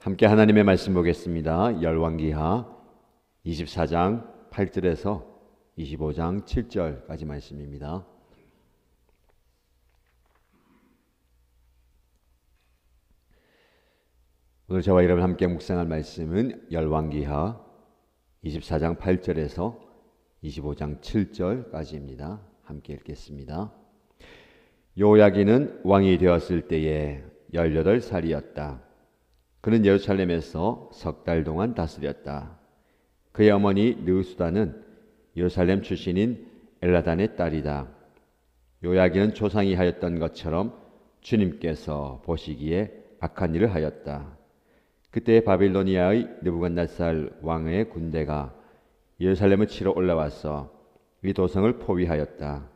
함께 하나님의 말씀 보겠습니다. 열왕기하 24장 8절에서 25장 7절까지 말씀입니다. 오늘 저와 여러분 함께 묵상할 말씀은 열왕기하 24장 8절에서 25장 7절까지입니다. 함께 읽겠습니다. 요야기는 왕이 되었을 때에 18살이었다. 그는 예루살렘에서 3달 동안 다스렸다. 그의 어머니 느우수다는 예루살렘 출신인 엘라단의 딸이다. 요야기는 조상이 하였던 것처럼 주님께서 보시기에 악한 일을 하였다. 그때 바빌로니아의 느부갓네살 왕의 군대가 예루살렘을 치러 올라와서 이 도성을 포위하였다.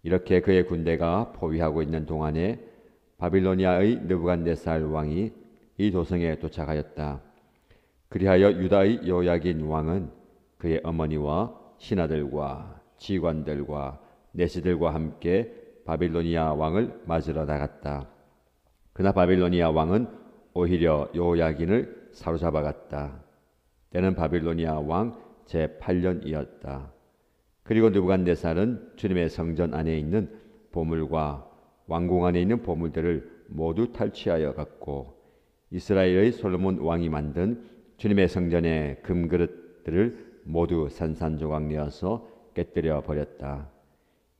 이렇게 그의 군대가 포위하고 있는 동안에 바빌로니아의 느부갓네살 왕이 이 도성에 도착하였다. 그리하여 유다의 요야긴 왕은 그의 어머니와 신하들과 지관들과 내시들과 함께 바빌로니아 왕을 맞으러 나갔다. 그러나 바빌로니아 왕은 오히려 요야긴을 사로잡아갔다. 때는 바빌로니아 왕 제8년이었다. 그리고 느부갓네살은 주님의 성전 안에 있는 보물과 왕궁 안에 있는 보물들을 모두 탈취하여 갔고 이스라엘의 솔로몬 왕이 만든 주님의 성전의 금그릇들을 모두 산산조각 내어서 깨뜨려 버렸다.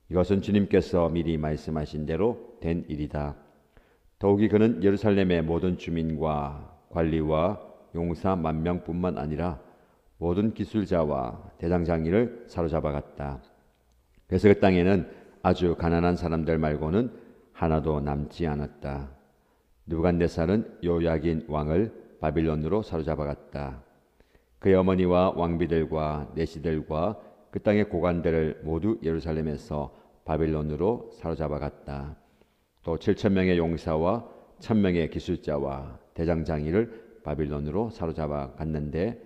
이것은 주님께서 미리 말씀하신 대로 된 일이다. 더욱이 그는 예루살렘의 모든 주민과 관리와 용사 10,000명뿐만 아니라 모든 기술자와 대장장이를 사로잡아갔다. 그래서 그 땅에는 아주 가난한 사람들 말고는 하나도 남지 않았다. 느부갓네살은 요야긴 왕을 바빌론으로 사로잡아갔다. 그의 어머니와 왕비들과 내시들과 그 땅의 고관들을 모두 예루살렘에서 바빌론으로 사로잡아갔다. 또 7,000명의 용사와 1,000명의 기술자와 대장장이를 바빌론으로 사로잡아갔는데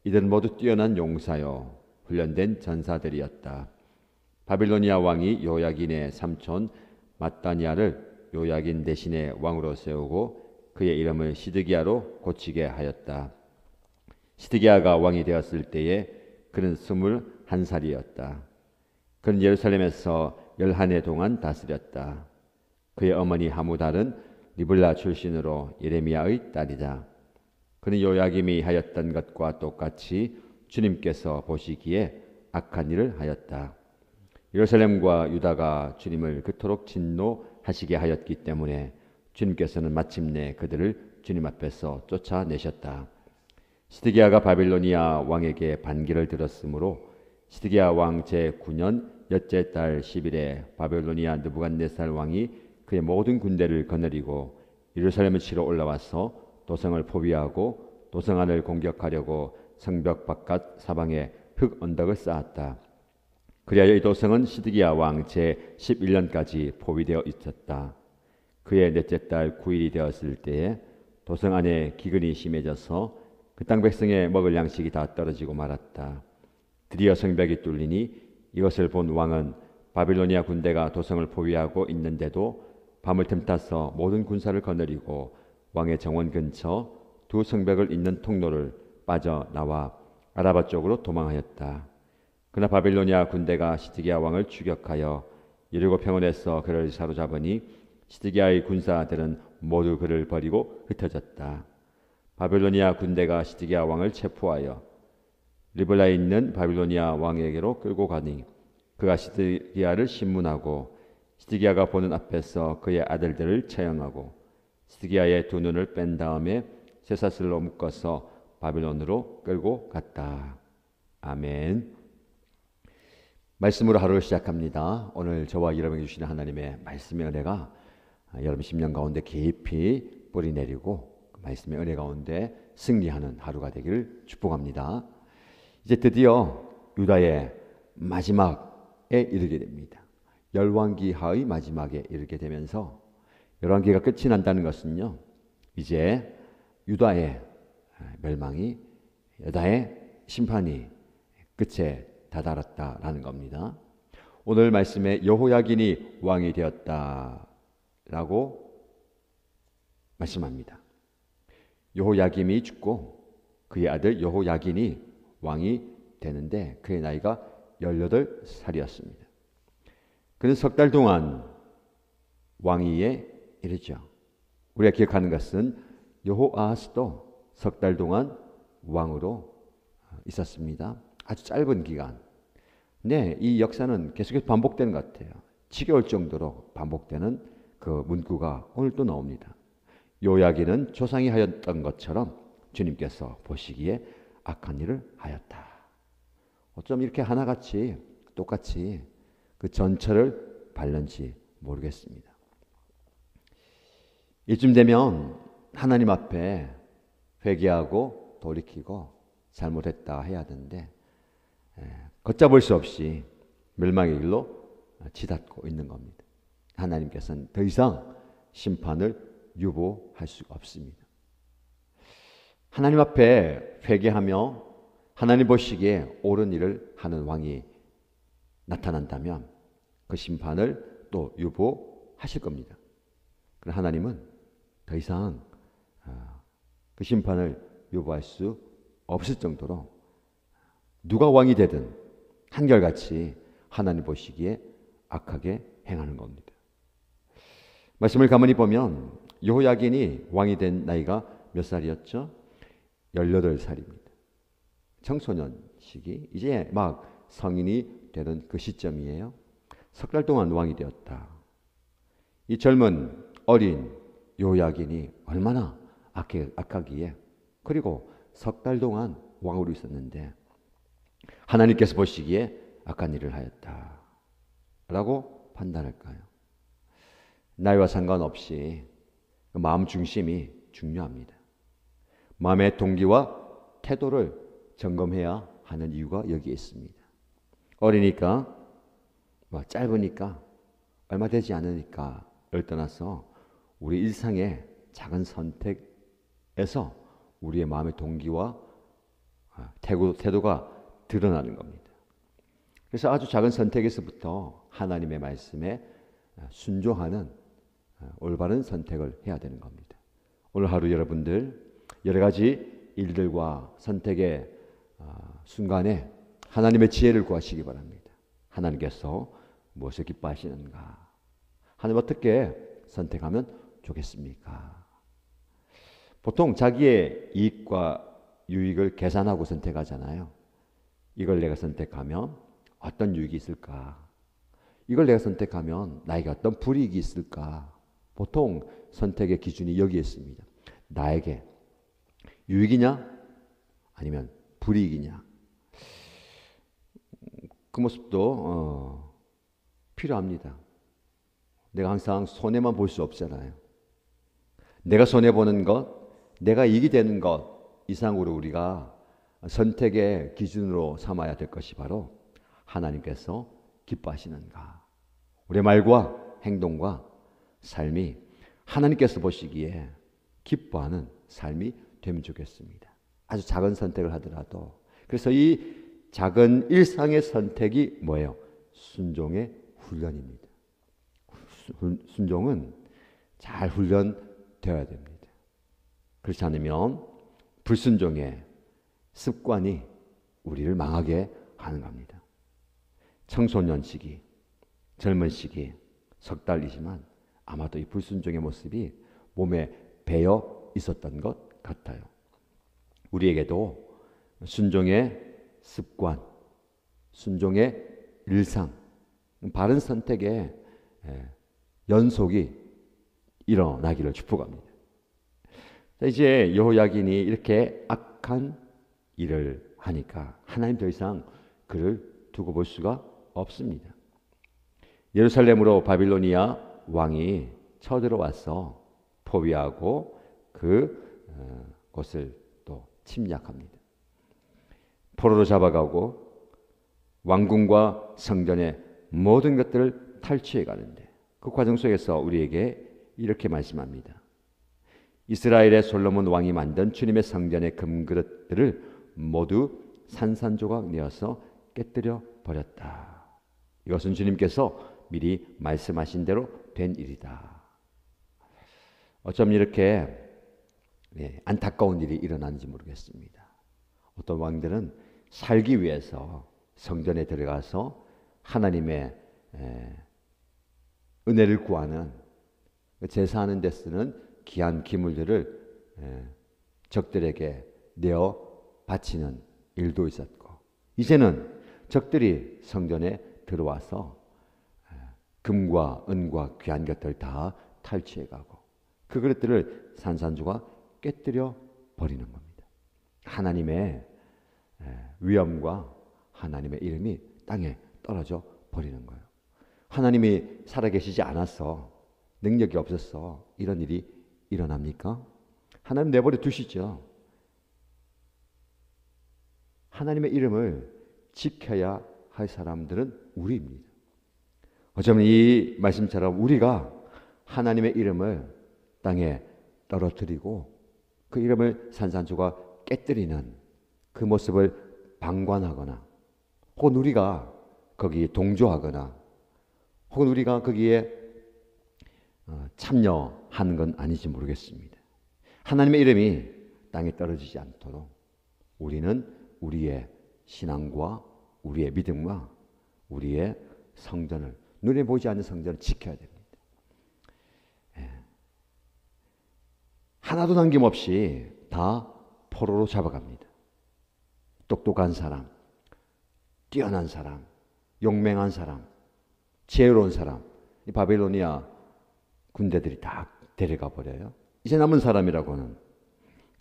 이들은 모두 뛰어난 용사요 훈련된 전사들이었다. 바빌로니아 왕이 요야긴의 삼촌 마따니아를 요야긴 대신에 왕으로 세우고 그의 이름을 시드기야로 고치게 하였다. 시드기야가 왕이 되었을 때에 그는 21살이었다. 그는 예루살렘에서 11해 동안 다스렸다. 그의 어머니 하무달은 리블라 출신으로 예레미야의 딸이다. 그는 요야김이 하였던 것과 똑같이 주님께서 보시기에 악한 일을 하였다. 예루살렘과 유다가 주님을 그토록 진노하시게 하였기 때문에 주님께서는 마침내 그들을 주님 앞에서 쫓아내셨다. 시드기야가 바빌로니아 왕에게 반기를 들었으므로 시드기야 왕 제9년 엿째 달 10일에 바빌로니아 느부갓네살 왕이 그의 모든 군대를 거느리고 예루살렘을 치러 올라와서 도성을 포위하고 도성 안을 공격하려고 성벽 바깥 사방에 흙 언덕을 쌓았다. 그리하여 이 도성은 시드기야 왕 제11년까지 포위되어 있었다. 그의 넷째 달 9일이 되었을 때에 도성 안에 기근이 심해져서 그 땅 백성의 먹을 양식이 다 떨어지고 말았다. 드디어 성벽이 뚫리니 이것을 본 왕은 바빌로니아 군대가 도성을 포위하고 있는데도 밤을 틈타서 모든 군사를 거느리고 왕의 정원 근처 두 성벽을 잇는 통로를 빠져나와 아라바 쪽으로 도망하였다. 그러나 바빌로니아 군대가 시드기야 왕을 추격하여 여리고 평원에서 그를 사로잡으니 시드기야의 군사들은 모두 그를 버리고 흩어졌다. 바빌로니아 군대가 시드기야 왕을 체포하여 리블라에 있는 바빌로니아 왕에게로 끌고 가니 그가 시드기야를 신문하고 시드기야가 보는 앞에서 그의 아들들을 처형하고 시드기야의 두 눈을 뺀 다음에 쇠사슬로 묶어서 바빌론으로 끌고 갔다. 아멘. 말씀으로 하루를 시작합니다. 오늘 저와 여러분에게 주시는 하나님의 말씀의 은혜가 여러분 심령 가운데 깊이 뿌리 내리고 말씀의 은혜 가운데 승리하는 하루가 되기를 축복합니다. 이제 드디어 유다의 마지막에 이르게 됩니다. 열왕기하의 마지막에 이르게 되면서 열왕기가 끝이 난다는 것은요, 이제 유다의 멸망이, 유다의 심판이 끝에 다다랐다라는 겁니다. 오늘 말씀에 여호야긴이 왕이 되었다라고 말씀합니다. 여호야김이 죽고 그의 아들 여호야긴이 왕이 되는데 그의 나이가 18살이었습니다. 그는 석 달 동안 왕위에 이르죠. 우리가 기억하는 것은 여호아하스도 석 달 동안 왕으로 있었습니다. 아주 짧은 기간. 네, 이 역사는 계속해서 반복되는 것 같아요. 지겨울 정도로 반복되는 그 문구가 오늘 또 나옵니다. 요야기는 조상이 하였던 것처럼 주님께서 보시기에 악한 일을 하였다. 어쩜 이렇게 하나같이 똑같이 그 전철을 밟는지 모르겠습니다. 이쯤 되면 하나님 앞에 회개하고 돌이키고 잘못했다 해야 하는데 걷잡을 수 없이 멸망의 길로 치닫고 있는 겁니다. 하나님께서는 더 이상 심판을 유보할 수가 없습니다. 하나님 앞에 회개하며 하나님 보시기에 옳은 일을 하는 왕이 나타난다면 그 심판을 또 유보하실 겁니다. 그러나 하나님은 더 이상 그 심판을 유보할 수 없을 정도로 누가 왕이 되든 한결같이 하나님 보시기에 악하게 행하는 겁니다. 말씀을 가만히 보면 여호야긴이 왕이 된 나이가 몇 살이었죠? 18살입니다. 청소년 시기, 이제 막 성인이 되는 그 시점이에요. 석 달 동안 왕이 되었다. 이 젊은 어린 여호야긴이 얼마나 악하기에, 그리고 석 달 동안 왕으로 있었는데 하나님께서 보시기에 악한 일을 하였다 라고 판단할까요? 나이와 상관없이 마음 중심이 중요합니다. 마음의 동기와 태도를 점검해야 하는 이유가 여기에 있습니다. 어리니까, 짧으니까, 얼마 되지 않으니까를 떠나서 우리 일상의 작은 선택에서 우리의 마음의 동기와 태도가 드러나는 겁니다. 그래서 아주 작은 선택에서부터 하나님의 말씀에 순종하는 올바른 선택을 해야 되는 겁니다. 오늘 하루 여러분들 여러 가지 일들과 선택의 순간에 하나님의 지혜를 구하시기 바랍니다. 하나님께서 무엇을 기뻐하시는가? 하나님 어떻게 선택하면 좋겠습니까? 보통 자기의 이익과 유익을 계산하고 선택하잖아요. 이걸 내가 선택하면 어떤 유익이 있을까? 이걸 내가 선택하면 나에게 어떤 불이익이 있을까? 보통 선택의 기준이 여기에 있습니다. 나에게 유익이냐? 아니면 불이익이냐? 그 모습도 필요합니다. 내가 항상 손해만 볼 수 없잖아요. 내가 손해보는 것, 내가 이익이 되는 것 이상으로 우리가 선택의 기준으로 삼아야 될 것이 바로 하나님께서 기뻐하시는가. 우리의 말과 행동과 삶이 하나님께서 보시기에 기뻐하는 삶이 되면 좋겠습니다. 아주 작은 선택을 하더라도. 그래서 이 작은 일상의 선택이 뭐예요? 순종의 훈련입니다. 순종은 잘 훈련되어야 됩니다. 그렇지 않으면 불순종의 습관이 우리를 망하게 하는 겁니다. 청소년 시기, 젊은 시기, 석 달이지만 아마도 이 불순종의 모습이 몸에 배어 있었던 것 같아요. 우리에게도 순종의 습관, 순종의 일상, 바른 선택의 연속이 일어나기를 축복합니다. 이제 여호야긴이 이렇게 악한 일을 하니까 하나님 더 이상 그를 두고 볼 수가 없습니다. 예루살렘으로 바빌로니아 왕이 쳐들어와서 포위하고 그 곳을 또 침략합니다. 포로로 잡아가고 왕궁과 성전의 모든 것들을 탈취해 가는데 그 과정 속에서 우리에게 이렇게 말씀합니다. 이스라엘의 솔로몬 왕이 만든 주님의 성전의 금그릇들을 모두 산산조각 내어서 깨뜨려 버렸다. 이것은 주님께서 미리 말씀하신 대로 된 일이다. 어쩜 이렇게 안타까운 일이 일어나는지 모르겠습니다. 어떤 왕들은 살기 위해서 성전에 들어가서 하나님의 은혜를 구하는, 제사하는 데 쓰는 귀한 기물들을 적들에게 내어 바치는 일도 있었고, 이제는 적들이 성전에 들어와서 금과 은과 귀한 것들 다 탈취해가고 그 그릇들을 산산조각 깨뜨려 버리는 겁니다. 하나님의 위엄과 하나님의 이름이 땅에 떨어져 버리는 거예요. 하나님이 살아계시지 않아서, 능력이 없어서 이런 일이 일어납니까? 하나님 내버려 두시죠. 하나님의 이름을 지켜야 할 사람들은 우리입니다. 어쩌면 이 말씀처럼 우리가 하나님의 이름을 땅에 떨어뜨리고 그 이름을 산산조각 깨뜨리는 그 모습을 방관하거나, 혹은 우리가 거기에 동조하거나, 혹은 우리가 거기에 참여하는 건 아닌지 모르겠습니다. 하나님의 이름이 땅에 떨어지지 않도록 우리는 우리의 신앙과 우리의 믿음과 우리의 성전을, 눈에 보이지 않는 성전을 지켜야 됩니다. 하나도 남김없이 다 포로로 잡아갑니다. 똑똑한 사람, 뛰어난 사람, 용맹한 사람, 지혜로운 사람, 이 바빌로니아 군대들이 다 데려가 버려요. 이제 남은 사람이라고는,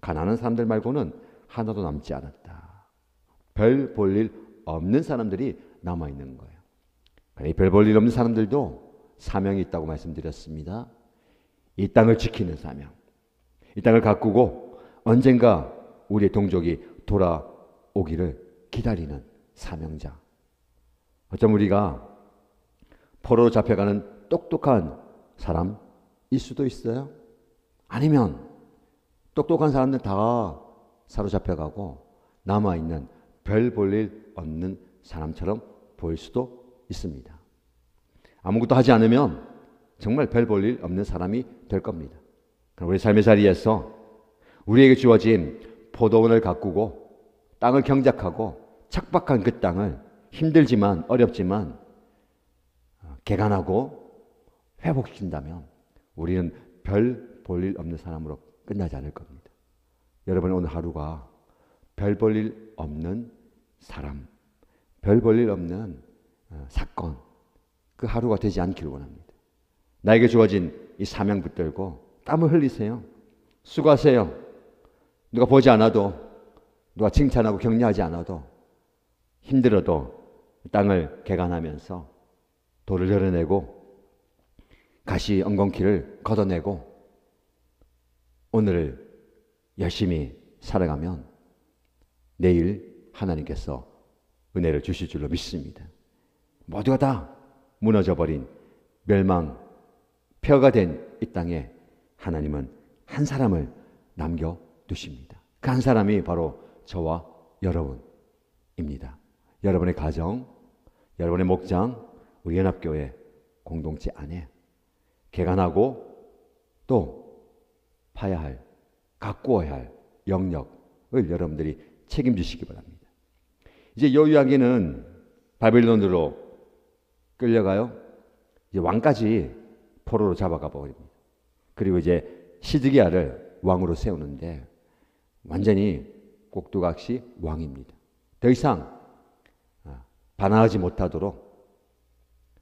가난한 사람들 말고는 하나도 남지 않았다. 별 볼 일 없는 사람들이 남아있는 거예요. 별 볼 일 없는 사람들도 사명이 있다고 말씀드렸습니다. 이 땅을 지키는 사명, 이 땅을 가꾸고 언젠가 우리의 동족이 돌아오기를 기다리는 사명자. 어쩜 우리가 포로로 잡혀가는 똑똑한 사람일 수도 있어요. 아니면 똑똑한 사람들 다 사로잡혀가고 남아있는 별 볼 일 없는 사람처럼 보일 수도 있습니다. 아무것도 하지 않으면 정말 별 볼 일 없는 사람이 될 겁니다. 우리 삶의 자리에서 우리에게 주어진 포도원을 가꾸고 땅을 경작하고 척박한 그 땅을 힘들지만 어렵지만 개간하고 회복시킨다면 우리는 별 볼 일 없는 사람으로 끝나지 않을 겁니다. 여러분, 오늘 하루가 별 볼 일 없는 사람, 별 볼 일 없는 사건, 그 하루가 되지 않기를 원합니다. 나에게 주어진 이 사명 붙들고 땀을 흘리세요. 수고하세요. 누가 보지 않아도, 누가 칭찬하고 격려하지 않아도, 힘들어도 땅을 개간하면서 돌을 열어내고 가시 엉겅퀴를 걷어내고 오늘을 열심히 살아가면 내일 하나님께서 은혜를 주실 줄로 믿습니다. 모두가 다 무너져버린 멸망, 폐허가 된 이 땅에 하나님은 한 사람을 남겨두십니다. 그 한 사람이 바로 저와 여러분입니다. 여러분의 가정, 여러분의 목장, 우리 연합교회 공동체 안에 개간하고 또 파야 할, 가꾸어야 할 영역을 여러분들이 책임지시기 바랍니다. 이제 여호야긴은 바빌론으로 끌려가요. 이제 왕까지 포로로 잡아가 버립니다. 그리고 이제 시드기야를 왕으로 세우는데 완전히 꼭두각시 왕입니다. 더 이상 반항하지 못하도록,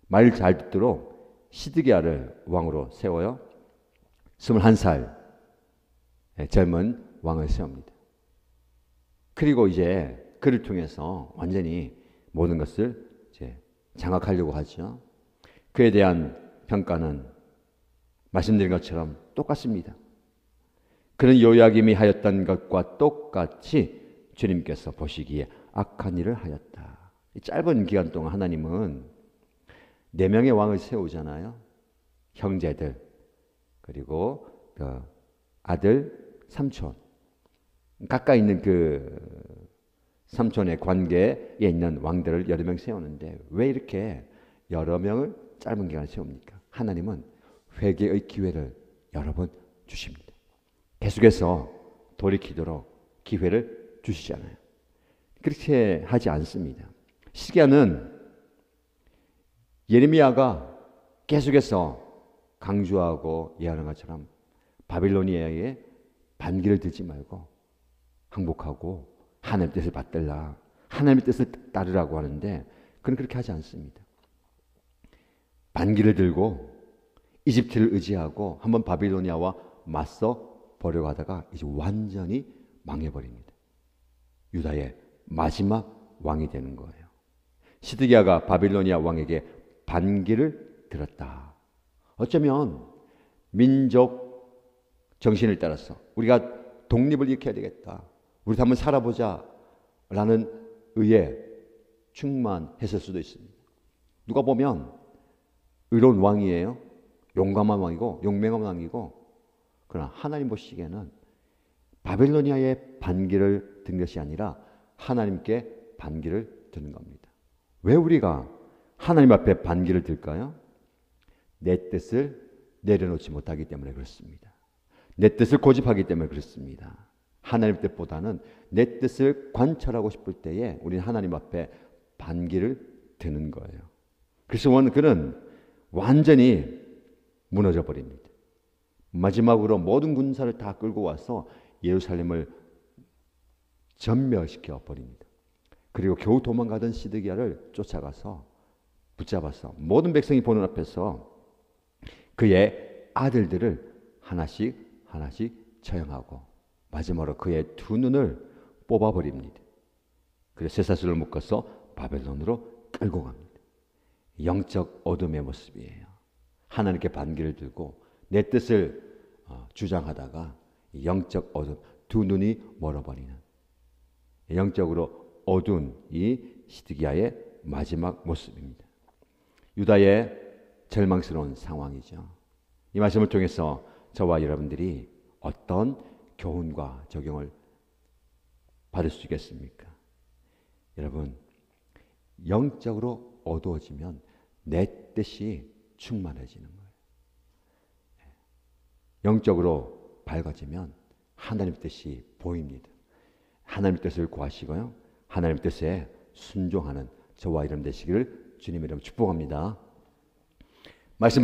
말 잘 듣도록 시드기야를 왕으로 세워요. 21살 젊은 왕을 세웁니다. 그리고 이제 그를 통해서 완전히 모든 것을 이제 장악하려고 하죠. 그에 대한 평가는 말씀드린 것처럼 똑같습니다. 그는 요야김이 하였던 것과 똑같이 주님께서 보시기에 악한 일을 하였다. 이 짧은 기간 동안 하나님은 4명의 왕을 세우잖아요. 형제들, 그리고 그 아들, 삼촌, 가까이 있는 그 삼촌의 관계에 있는 왕들을 여러 명 세우는데 왜 이렇게 여러 명을 짧은 기간에 세웁니까? 하나님은 회개의 기회를 여러 번 주십니다. 계속해서 돌이키도록 기회를 주시잖아요. 그렇게 하지 않습니다. 시기야는 예레미야가 계속해서 강조하고 예하는 것처럼 바빌로니아의 반기를 들지 말고 항복하고 하나님의 뜻을 받들라, 하나님의 뜻을 따르라고 하는데 그는 그렇게 하지 않습니다. 반기를 들고 이집트를 의지하고 한번 바빌로니아와 맞서 보려고 하다가 이제 완전히 망해버립니다. 유다의 마지막 왕이 되는 거예요. 시드기야가 바빌로니아 왕에게 반기를 들었다. 어쩌면 민족 정신을 따라서 우리가 독립을 일으켜야 되겠다, 우리도 한번 살아보자 라는 의에 충만했을 수도 있습니다. 누가 보면 의로운 왕이에요. 용감한 왕이고 용맹한 왕이고, 그러나 하나님 보시기에는 바빌로니아의 반기를 든 것이 아니라 하나님께 반기를 드는 겁니다. 왜 우리가 하나님 앞에 반기를 들까요? 내 뜻을 내려놓지 못하기 때문에 그렇습니다. 내 뜻을 고집하기 때문에 그렇습니다. 하나님 뜻보다는 내 뜻을 관찰하고 싶을 때에 우리는 하나님 앞에 반기를 드는 거예요. 그래서 그는 완전히 무너져 버립니다. 마지막으로 모든 군사를 다 끌고 와서 예루살렘을 전멸시켜 버립니다. 그리고 겨우 도망가던 시드기야를 쫓아가서 붙잡아서 모든 백성이 보는 앞에서 그의 아들들을 하나씩 처형하고 마지막으로 그의 두 눈을 뽑아버립니다. 그래서 쇠사슬을 묶어서 바벨론으로 끌고 갑니다. 영적 어둠의 모습이에요. 하나님께 반기를 들고 내 뜻을 주장하다가 영적 어둠, 두 눈이 멀어버리는 영적으로 어두운 이 시드기야의 마지막 모습입니다. 유다의 절망스러운 상황이죠. 이 말씀을 통해서 저와 여러분들이 어떤 교훈과 적용을 받을 수 있겠습니까? 여러분, 영적으로 어두워지면 내 뜻이 충만해지는 거예요. 영적으로 밝아지면 하나님 뜻이 보입니다. 하나님 뜻을 구하시고요, 하나님 뜻에 순종하는 저와 여러분 되시기를 주님 이름으로 축복합니다. 말씀